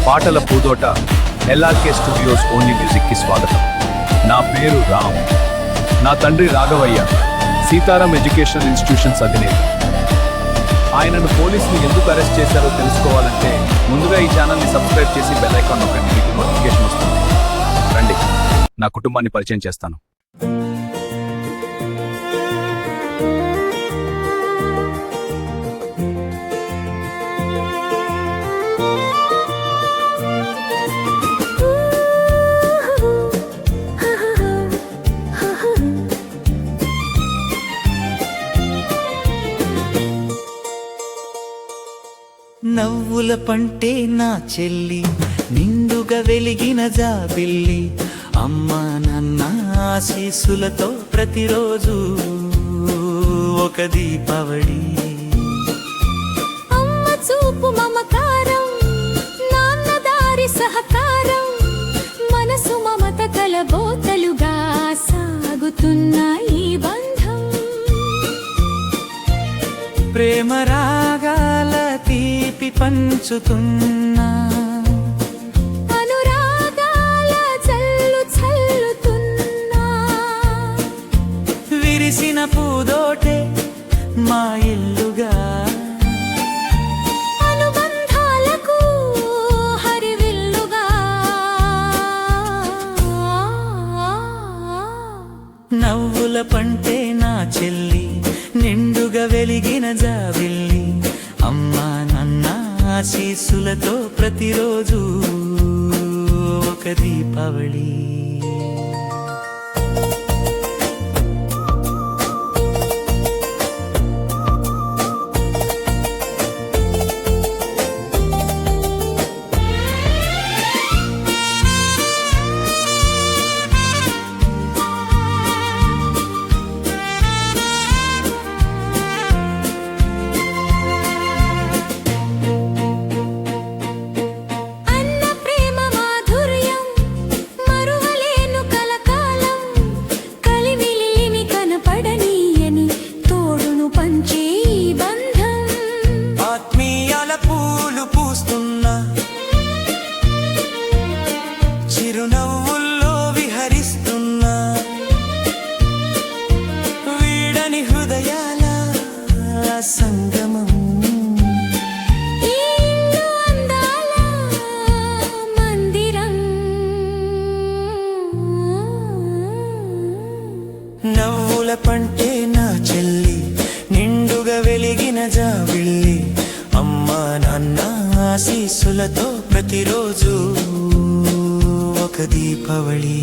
పాటల Pudota ఎల్ఆర్కే studios only మ్యూజిక్కి స్వాగతం. నా పేరు రామ్. నా తండ్రి రాఘవయ్య సీతారాం ఎడ్యుకేషనల్ ఇన్స్టిట్యూషన్స్ అధినేత. ఆయనను పోలీసులు ఎందుకు అరెస్ట్ చేశారో తెలుసుకోవాలంటే ముందుగా ఈ ఛానల్ని సబ్స్క్రైబ్ చేసి బెల్ ఐకాన్ నొక్కండి, మీకు నోటిఫికేషన్ వస్తుంది. రండి, నా కుటుంబాన్ని పరిచయం చేస్తాను. నవ్వుల పంటే నా చెల్లి, నిండుగా వెలిగిన జాబిల్లి, అమ్మా నాన్న ఆశీస్సులతో ప్రతిరోజు ఒక దీపావళి. అమ్మ చూపు మమకారం, నాన్న దారి సహకారం, మనసు మమత కలబోతలుగా సాగుతున్న ఈ బంధం. ప్రేమ రాగాల తీపి పంచుతున్నా, అనురాగాల చల్లు చల్లుతున్నా, విరిసిన పూదోటే మా ఇల్లుగా, అనుబంధాలకు హరివిల్లుగా. నవ్వుల పంటే నా చెల్లి, నిండుగా వెలిగిన జాబిల్లి, అమ్మా నాన్న ఆశీస్సులతో ప్రతిరోజు ఒక దీపావళి. పూలు పూస్తున్నా, చిరునవ్వుల్లో విహరిస్తున్నా, వీడని హృదయాల సంగమం. అందాల మందిరం. నవ్వుల పంటే నా చెల్లి, నిండుగా వెలిగిన జాబిల్లి, అమ్మా నాన్న ఆశీస్సులతో ప్రతిరోజు ఒక దీపావళి.